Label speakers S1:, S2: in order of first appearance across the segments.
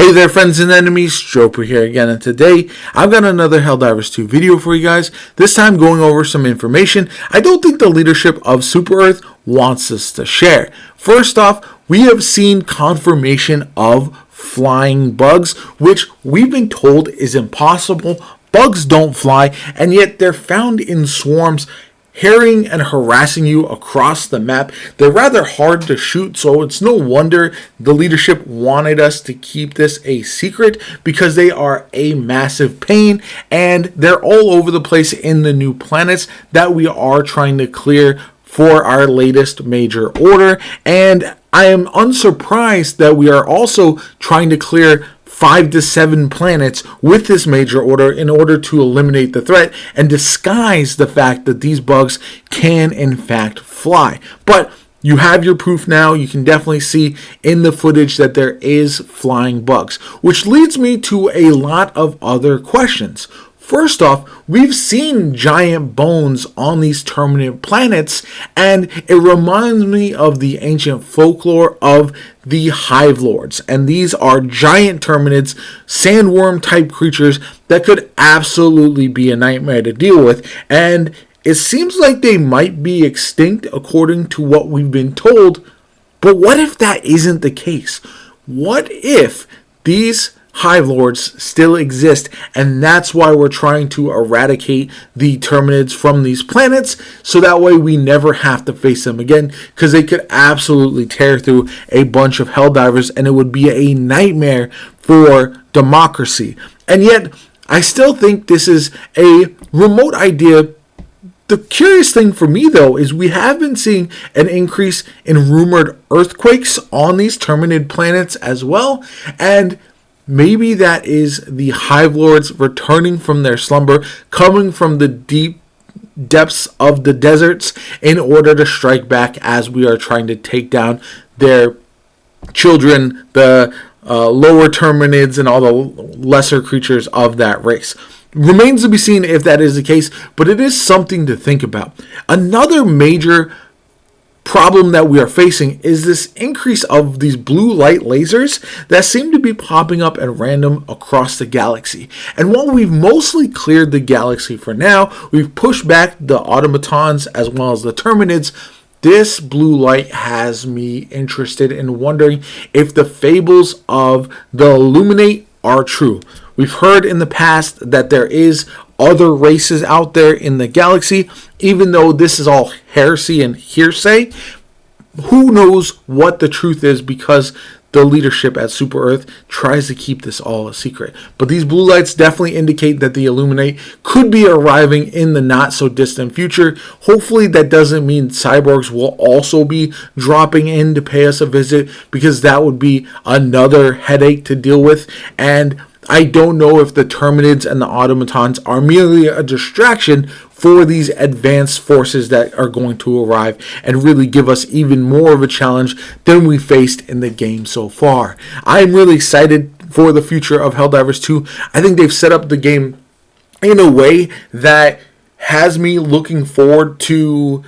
S1: Hey there, friends and enemies, JoPaWrites here again, and today I've got another Helldivers 2 video for you guys, this time going over some information I don't think the leadership of Super Earth wants us to share. First off, we have seen confirmation of flying bugs, which we've been told is impossible. Bugs don't fly, and yet they're found in swarms, harrying and harassing you across the map. They're rather hard to shoot, so it's no wonder the leadership wanted us to keep this a secret, because they are a massive pain and they're all over the place in the new planets that we are trying to clear for our latest major order. And I am unsurprised that we are also trying to clear 5 to 7 planets with this major order in order to eliminate the threat and disguise the fact that these bugs can in fact fly. But you have your proof now. You can definitely see in the footage that there is flying bugs, which leads me to a lot of other questions. First off, we've seen giant bones on these terminid planets, and it reminds me of the ancient folklore of the Hive Lords. And these are giant terminids, sandworm type creatures that could absolutely be a nightmare to deal with. And it seems like they might be extinct according to what we've been told. But what if that isn't the case? What if these Hive Lords still exist, and that's why we're trying to eradicate the terminids from these planets, so that way we never have to face them again, because they could absolutely tear through a bunch of Helldivers and it would be a nightmare for democracy. And yet I still think this is a remote idea. The curious thing for me, though, is we have been seeing an increase in rumored earthquakes on these terminid planets as well, and maybe that is the Hive Lords returning from their slumber, coming from the deep depths of the deserts in order to strike back as we are trying to take down their children, the lower terminids and all the lesser creatures of that race. Remains to be seen if that is the case, but it is something to think about. Another major problem that we are facing is this increase of these blue light lasers that seem to be popping up at random across the galaxy. And while we've mostly cleared the galaxy for now, we've pushed back the automatons as well as the terminids, this blue light has me interested in wondering if the fables of the Illuminate are true. We've heard in the past that there is other races out there in the galaxy, even though this is all heresy and hearsay. Who knows what the truth is, because the leadership at Super Earth tries to keep this all a secret. But these blue lights definitely indicate that the Illuminate could be arriving in the not so distant future. Hopefully that doesn't mean cyborgs will also be dropping in to pay us a visit, because that would be another headache to deal with. And I don't know if the terminids and the automatons are merely a distraction for these advanced forces that are going to arrive and really give us even more of a challenge than we faced in the game so far. I'm really excited for the future of Helldivers 2. I think they've set up the game in a way that has me looking forward to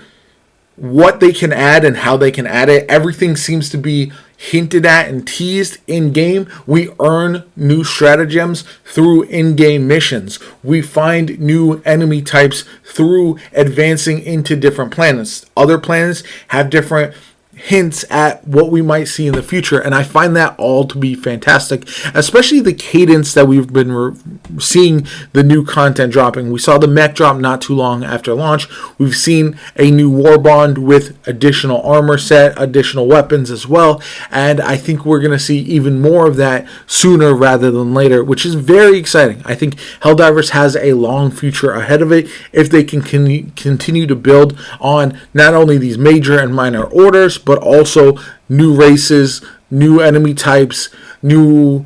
S1: what they can add and how they can add it. Everything seems to be hinted at and teased in game. We earn new stratagems through in-game missions. We find new enemy types through advancing into different planets. Other planets have different hints at what we might see in the future, and I find that all to be fantastic, especially the cadence that we've been seeing the new content dropping. We saw the mech drop not too long after launch. We've seen a new war bond with additional armor set, additional weapons as well, and I think we're going to see even more of that sooner rather than later, which is very exciting. I think Helldivers has a long future ahead of it if they can continue to build on not only these major and minor orders, but also new races, new enemy types, new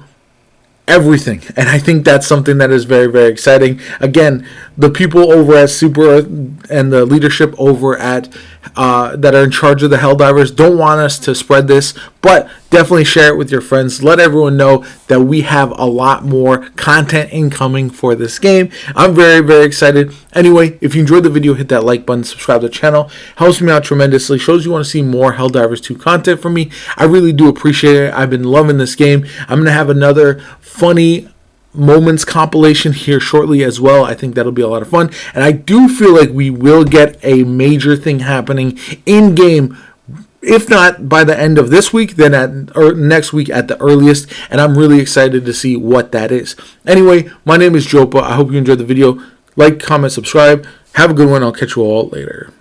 S1: everything. And I think that's something that is very, very exciting. Again, the people over at Super Earth and the leadership over at that are in charge of the Helldivers don't want us to spread this, but definitely share it with your friends. Let everyone know that we have a lot more content incoming for this game. I'm very, very excited. Anyway, if you enjoyed the video, hit that like button, subscribe to the channel. Helps me out tremendously. Shows you want to see more Helldivers 2 content from me. I really do appreciate it. I've been loving this game. I'm going to have another funny moments compilation here shortly as well. I think that'll be a lot of fun. And I do feel like we will get a major thing happening in game, if not by the end of this week, then next week at the earliest. And I'm really excited to see what that is. Anyway, my name is Jopa. I hope you enjoyed the video. Like, comment, subscribe. Have a good one. I'll catch you all later.